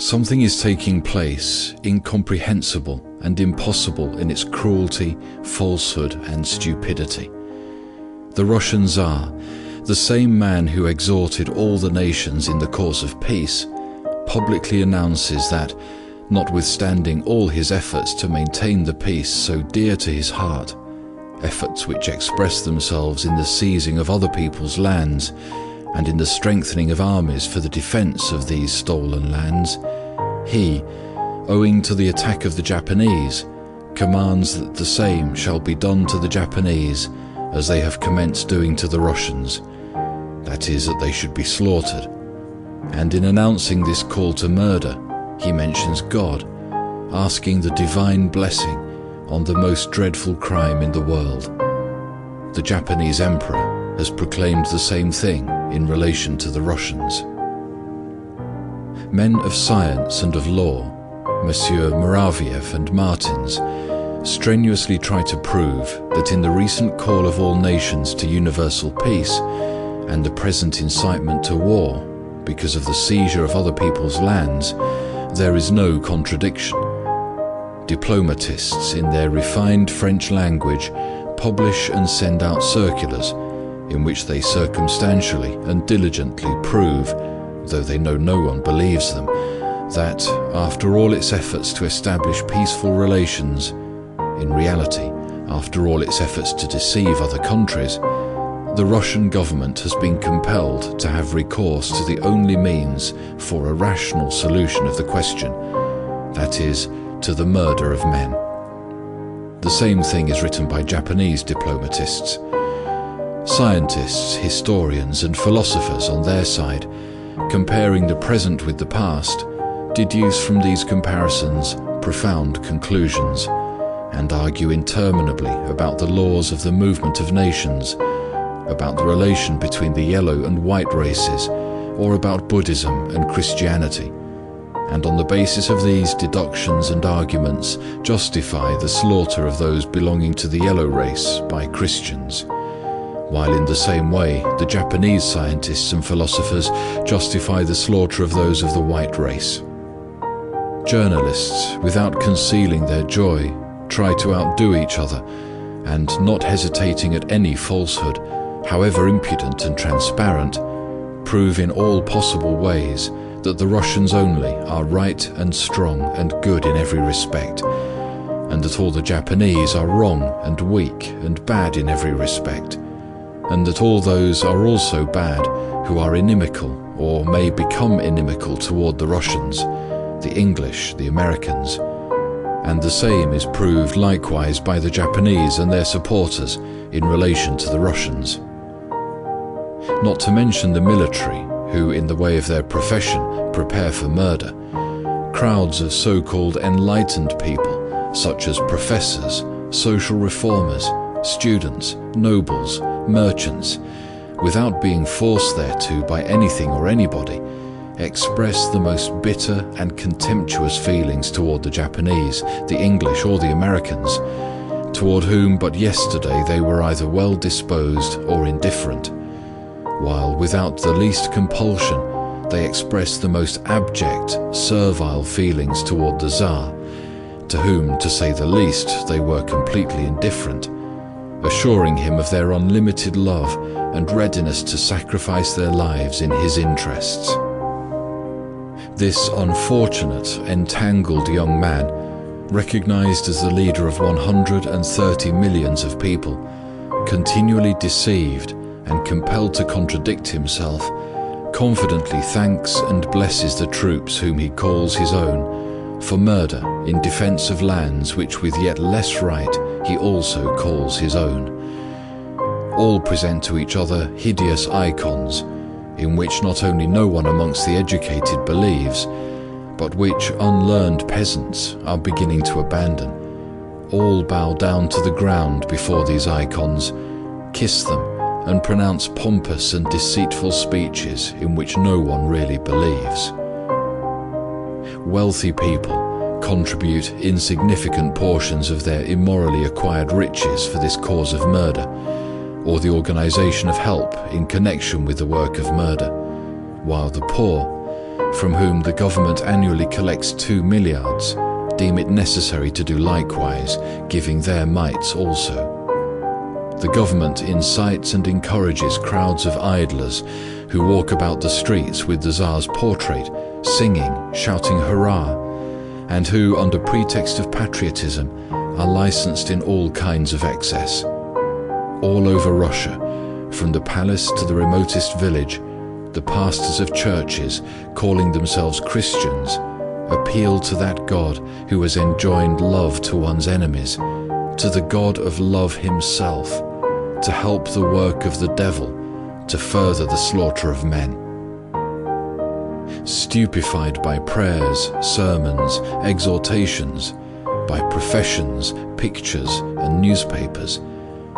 Something is taking place incomprehensible and impossible in its cruelty, falsehood, and stupidity. The Russian Tsar, the same man who exhorted all the nations in the cause of peace, publicly announces that, notwithstanding all his efforts to maintain the peace so dear to his heart, efforts which express themselves in the seizing of other people's lands and in the strengthening of armies for the defense of these stolen lands, he, owing to the attack of the Japanese, commands that the same shall be done to the Japanese as they have commenced doing to the Russians, that is, that they should be slaughtered. And in announcing this call to murder, he mentions God, asking the divine blessing on the most dreadful crime in the world. The Japanese emperor has proclaimed the same thing in relation to the Russians. Men of science and of law, Monsieur Muraviev and Martins, strenuously try to prove that in the recent call of all nations to universal peace and the present incitement to war because of the seizure of other people's lands, there is no contradiction. Diplomatists in their refined French language publish and send out circulars in which they circumstantially and diligently prove, though they know no one believes them, that after all its efforts to establish peaceful relations, in reality, after all its efforts to deceive other countries, the Russian government has been compelled to have recourse to the only means for a rational solution of the question, that is, to the murder of men. The same thing is written by Japanese diplomatists. Scientists, historians, and philosophers on their side, comparing the present with the past, deduce from these comparisons profound conclusions, and argue interminably about the laws of the movement of nations, about the relation between the yellow and white races, or about Buddhism and Christianity, and on the basis of these deductions and arguments justify the slaughter of those belonging to the yellow race by Christians, while in the same way the Japanese scientists and philosophers justify the slaughter of those of the white race. Journalists, without concealing their joy, try to outdo each other, and not hesitating at any falsehood, however impudent and transparent, prove in all possible ways that the Russians only are right and strong and good in every respect, and that all the Japanese are wrong and weak and bad in every respect, and that all those are also bad who are inimical or may become inimical toward the Russians, the English, the Americans, and the same is proved likewise by the Japanese and their supporters in relation to the Russians. Not to mention the military, who in the way of their profession prepare for murder, crowds of so-called enlightened people, such as professors, social reformers, students, nobles, merchants, without being forced thereto by anything or anybody, express the most bitter and contemptuous feelings toward the Japanese, the English, or the Americans, toward whom but yesterday they were either well disposed or indifferent, while without the least compulsion they express the most abject, servile feelings toward the Tsar, to whom, to say the least, they were completely indifferent, assuring him of their unlimited love and readiness to sacrifice their lives in his interests. This unfortunate, entangled young man, recognized as the leader of 130 millions of people, continually deceived and compelled to contradict himself, confidently thanks and blesses the troops whom he calls his own, for murder in defense of lands which with yet less right he also calls his own. All present to each other hideous icons, in which not only no one amongst the educated believes, but which unlearned peasants are beginning to abandon. All bow down to the ground before these icons, kiss them, and pronounce pompous and deceitful speeches in which no one really believes. Wealthy people contribute insignificant portions of their immorally acquired riches for this cause of murder, or the organization of help in connection with the work of murder, while the poor, from whom the government annually collects 2 milliards, deem it necessary to do likewise, giving their mites also. The government incites and encourages crowds of idlers who walk about the streets with the Tsar's portrait, singing, shouting hurrah, and who, under pretext of patriotism, are licensed in all kinds of excess. All over Russia, from the palace to the remotest village, the pastors of churches, calling themselves Christians, appeal to that God who has enjoined love to one's enemies, to the God of love himself, to help the work of the devil, to further the slaughter of men. Stupefied by prayers, sermons, exhortations, by professions, pictures, and newspapers,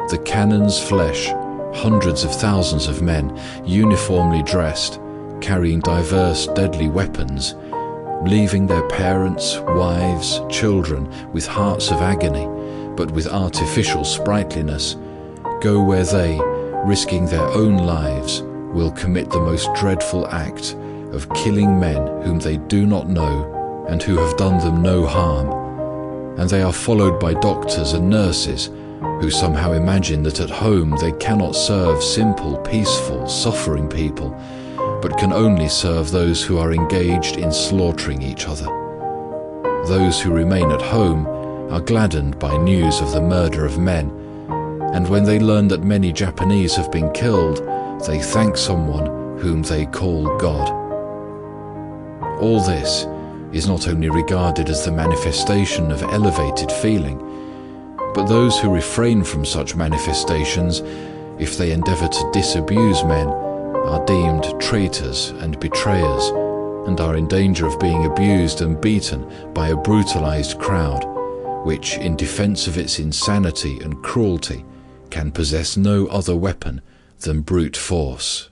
the cannon's flesh, hundreds of thousands of men, uniformly dressed, carrying diverse deadly weapons, leaving their parents, wives, children with hearts of agony, but with artificial sprightliness, go where they, risking their own lives, will commit the most dreadful act of killing men whom they do not know and who have done them no harm. And they are followed by doctors and nurses who somehow imagine that at home they cannot serve simple, peaceful, suffering people, but can only serve those who are engaged in slaughtering each other. Those who remain at home are gladdened by news of the murder of men, and when they learn that many Japanese have been killed, they thank someone whom they call God. All this is not only regarded as the manifestation of elevated feeling, but those who refrain from such manifestations, if they endeavor to disabuse men, are deemed traitors and betrayers, and are in danger of being abused and beaten by a brutalized crowd, which, in defense of its insanity and cruelty, can possess no other weapon than brute force.